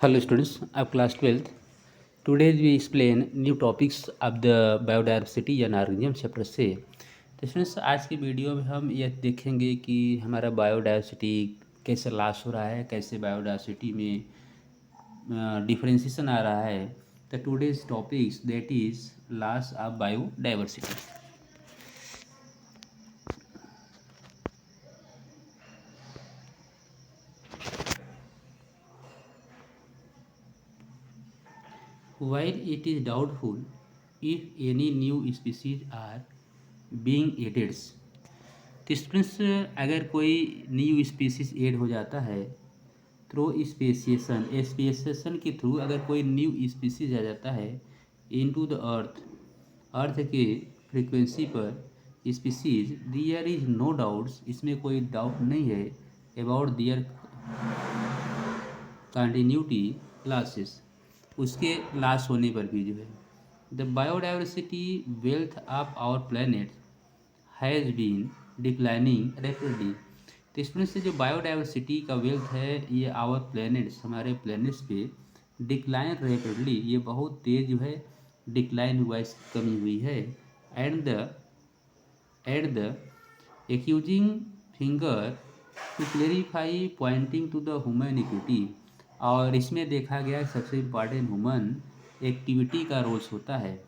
Hello students of class 12th. Today we explain new topics of the biodiversity and organism chapter से। तो students आज की video में हम यह देखेंगे कि हमारा बायोडायवर्सिटी कैसे लॉस हो रहा है, कैसे बायोडायवर्सिटी में डिफरेंशिएशन आ रहा है। तो today's topics that is loss of biodiversity. While it is doubtful if any new species are being added, तो स्टूडेंट्स अगर कोई न्यू स्पीसीज ऐड हो जाता है थ्रू स्पेसिएशन के थ्रू अगर कोई न्यू स्पीसीज आ जाता है इनटू द अर्थ के फ्रीक्वेंसी पर species, there is no doubts, इसमें कोई डाउट नहीं है अबाउट देयर कंटिन्यूटी लॉसेस, उसके लॉस होने पर भी जो है the biodiversity wealth of our planet has been declining rapidly. तो इसमें से जो बायोडाइवर्सिटी का वेल्थ है ये आवर प्लैनेट्स, हमारे प्लैनेट्स पे डिक्लाइन रैपिडली, ये बहुत तेज जो है डिक्लाइन हुआ, इस कमी हुई है। At the accusing finger to clarify pointing to the human equity, और इसमें देखा गया सबसे इम्पॉर्टेंट ह्यूमन एक्टिविटी का रोल्स होता है।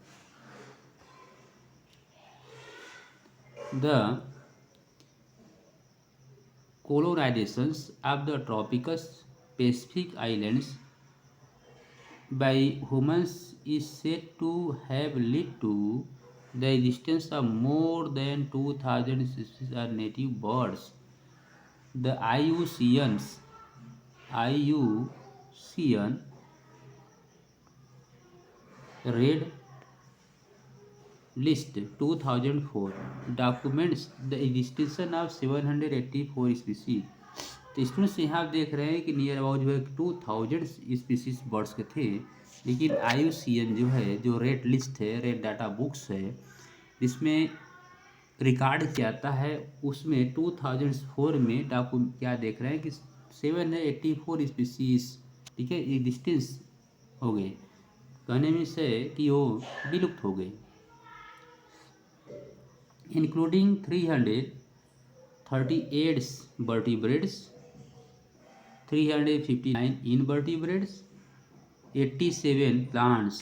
The colonizations of the tropical Pacific islands by humans is said to have led to the existence of more than 2,000 species of native birds. The IUCN Red List 2004 documents the existence of 784 species। तो students यहाँ आप देख रहे हैं कि near about जो है 2000 species birds के थे, लेकिन IUCN जो है, जो रेड लिस्ट है, रेड डाटा बुक्स है, इसमें रिकॉर्ड किया जाता है, उसमें 2004 में क्या देख रहे हैं कि 784 स्पीसीज, ठीक है, एग्जिस्टेंस हो गए, कहने में से कि वो विलुप्त हो गए, including 338 vertebrates, 359 invertebrates, 87 plants.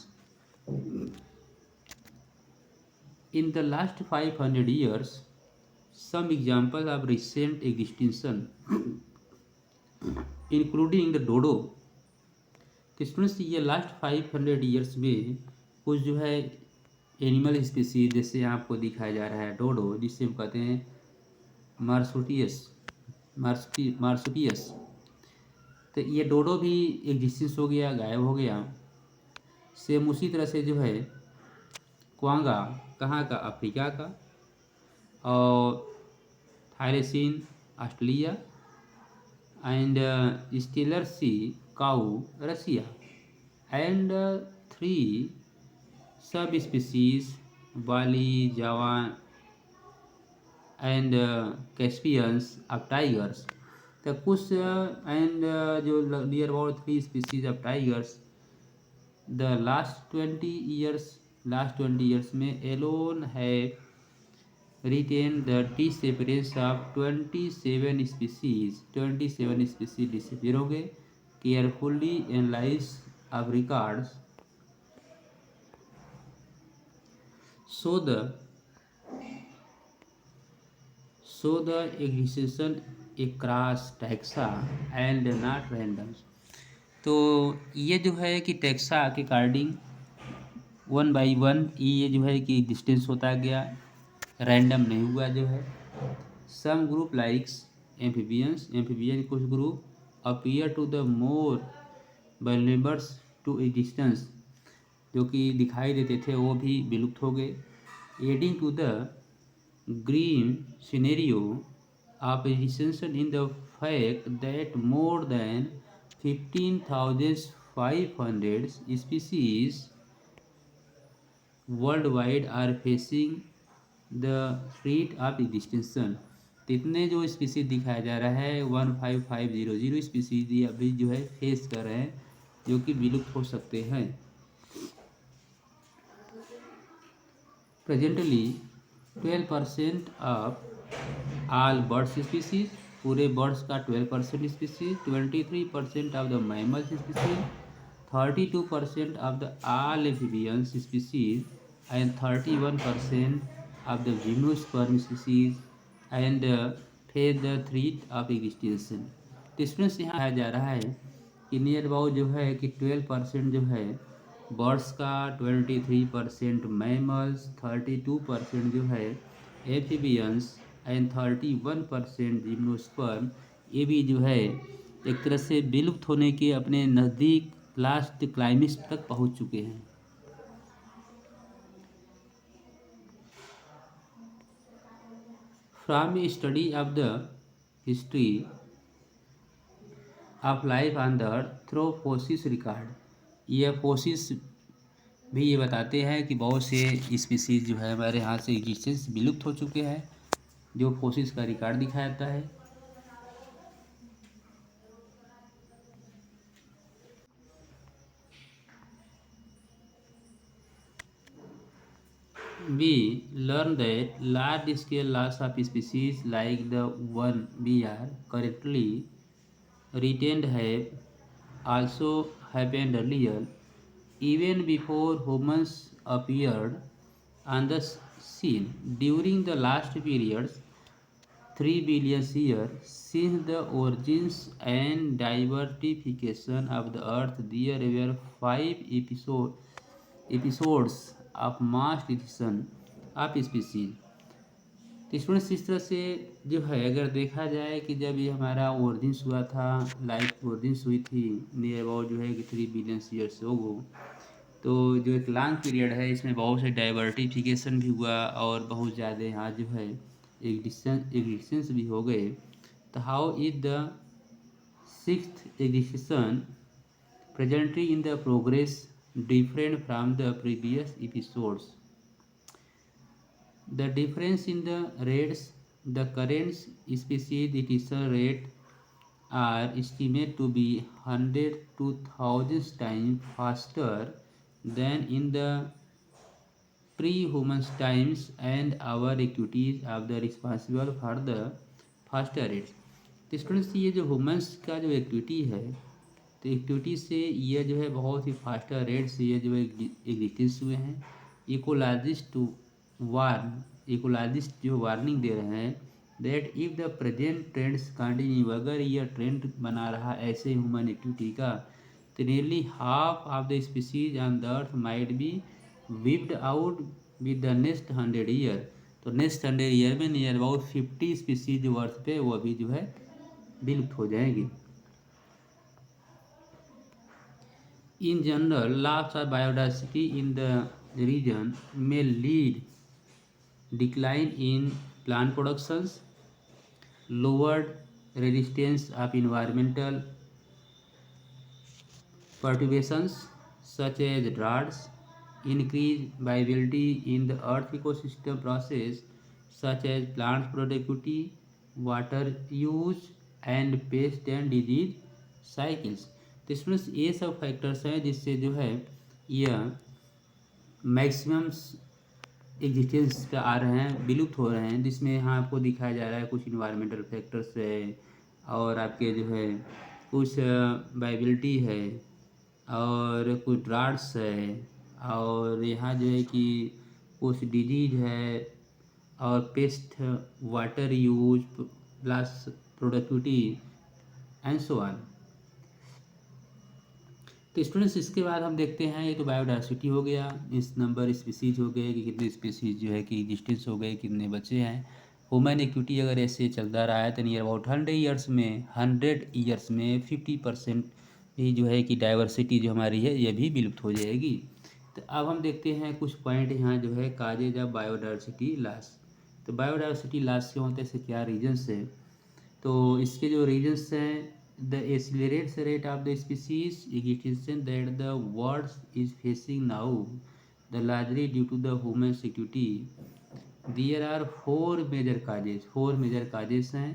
In the last 500 years, some examples of recent extinction, including the dodo। तो स्टूडेंट्स ये लास्ट 500 ईयर्स में कुछ जो है एनिमल स्पीसीज, जैसे आपको दिखाया जा रहा है डोडो, जिससे हम कहते हैं मार्सुपियस। तो ये डोडो भी एग्जिस्टेंस हो गया, गायब हो गया। सेम उसी तरह से जो है क्वांगा, कहाँ का, अफ्रीका का, और thylacine Australia, and Steller sea cow Russia, and 3 subspecies Bali, Java and Caspians of tigers. तो कुछ एंड जो near about 3 species of tigers the last 20 years में एलोन है written the disappearance of 27 species disappear हो गए। Carefully analyse of records show the existence across taxa and not random। तो ये जो है कि टैक्सा के अकॉर्डिंग 1 by 1 ये जो है कि डिस्टेंस होता गया, रैंडम नहीं हुआ जो है। सम ग्रुप लाइक्स एम्फीबियन कुछ group appear to the more vulnerables to existence, जो कि दिखाई देते थे वो भी विलुप्त हो गए। Adding to the green scenario of extinction in the fact that more than 15,500 species worldwide are facing the threat of extinction। तो इतने जो स्पीसीज दिखाया जा रहा है 15500 स्पीसीज ये अभी जो है फेस कर रहे हैं जो कि विलुप्त हो सकते हैं। Presently 12% of all birds species, पूरे बर्ड्स का 12% species, 23% of the mammals species, 32% of the all amphibians species, and 31% of the gymnosperm species, and face the threat of extinction। तो इसमें से यहाँ कहा जा रहा है कि नियर अबाउट जो है कि 12% जो है बर्ड्स का, 23% मैमल्स, 32% जो है एम्फीबियंस, एंड 31% जिम्नोस्पर्म, ये भी जो है एक तरह से विलुप्त होने के अपने नज़दीक लास्ट क्लाइमेक्स तक पहुंच चुके हैं। From a study of the history of life on the earth through fossils record, ये फोसिस भी ये बताते हैं कि बहुत से स्पीसीज जो है हमारे यहाँ से एग्जिस्टेंस विलुप्त हो चुके हैं, जो फोसिस का रिकॉर्ड दिखाया जाता है। We learn that large scale loss of species like the one we are currently retained have also happened earlier, even before humans appeared on the scene. During the last periods, 3 billion years since the origins and diversification of the earth, there were 5 episodes of mass extinction of species। तो students इस तरह से जो है अगर देखा जाए कि जब ये हमारा ओरिजिन्स हुआ था, लाइफ ओरिजिन्स हुई थी नियर अबाउट जो है कि 3 बिलियन ईयर्स हो गो, तो जो एक लॉन्ग पीरियड है इसमें बहुत से डाइवर्टिफिकेशन भी हुआ और बहुत ज़्यादा यहाँ जो है एग्जिस्टेंस भी हो गए। तो how is the sixth existence presently in the progress different from the previous episodes. The difference in the rates, the current species extinction rate are estimated to be 100 to 1000 times faster than in the pre-human times, and our activities are the responsible for the faster rates। तो students ये जो humans का जो activity है, तो activity से ये जो है बहुत ही फास्टर रेट से ये जो है एग्जिस्ट हुए हैं। इकोलॉजिस्ट वार्न, इकोलॉजिस्ट जो वार्निंग दे रहे हैं that if the present trends continue, अगर यह ट्रेंड बना रहा ऐसे ह्यूमन एक्टिविटी का, तो nearly half of the species on the earth might be whipped out with the next 100 year. तो नेक्स्ट 100 ईयर में नियर अबाउट 50 स्पीसीज जो अर्थ पे वो अभी जो है विलुप्त हो जाएंगी। In general, loss of biodiversity in the region may lead decline in plant productions, lowered resistance of environmental perturbations such as droughts, increased viability in the earth ecosystem process such as plant productivity, water use, and pest and disease cycles। तो इसमें ये सब factors हैं जिससे जो है यह maximum existence पे आ रहे हैं, विलुप्त हो रहे हैं, जिसमें यहाँ आपको दिखाया जा रहा है कुछ इन्वायरमेंटल फैक्टर्स है और आपके जो है कुछ वाइबिलिटी है और कुछ ड्राट्स है और यहाँ जो है कि कुछ डिजीज है और paste, water use plus productivity and so on. तो स्टूडेंट्स इसके बाद हम देखते हैं ये तो बायोडाइवर्सिटी हो गया, इस नंबर स्पीसीज हो गए कि कितने स्पीसीज जो है कि एग्जिस्टेंस हो गए, कितने बचे हैं। ह्यूमन एक्टिविटी अगर ऐसे चलता रहा है तो नियर अबाउट 100 ईयर्स में 50% ही जो है कि डाइवर्सिटी जो हमारी है ये भी विलुप्त हो जाएगी। तो अब हम देखते हैं कुछ पॉइंट यहाँ जो है काजेज ऑफ बायोडाइवर्सिटी लॉस। तो बायोडाइवर्सिटी लॉस के होते से क्या रीजन्स हैं, तो इसके जो रीजन्स हैं, the accelerated rate of the species extinction that the world is facing now, the largely due to the human activity। There are four major causes हैं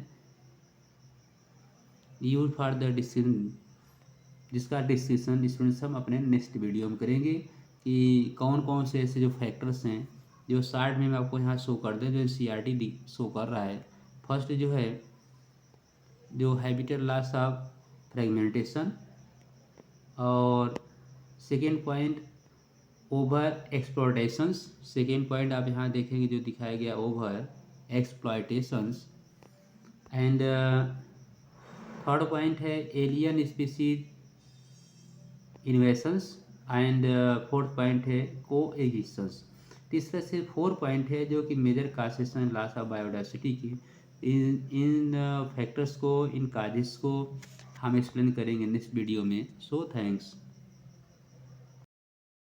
used for the decision। जिसका discussion students हम अपने next video में करेंगे कि कौन कौन से ऐसे जो फैक्टर्स हैं जो शार्ट में आपको यहाँ शो कर दें, जो एनसीईआरटी शो कर रहा है। फर्स्ट जो है जो हैबिटेट लॉस ऑफ फ्रेगमेंटेशन, और second point over exploitations. Second point आप यहाँ देखेंगे जो दिखाया गया over exploitations. And third point है alien species invasions. And fourth point है को एग्जिस्टेंस। इस तरह से 4 पॉइंट है जो कि मेजर कासेस हैं लॉस ऑफ बायोडाइवर्सिटी की। इन फैक्टर्स को, इन काजेस को हम एक्सप्लेन करेंगे नेक्स्ट वीडियो में। So thanks.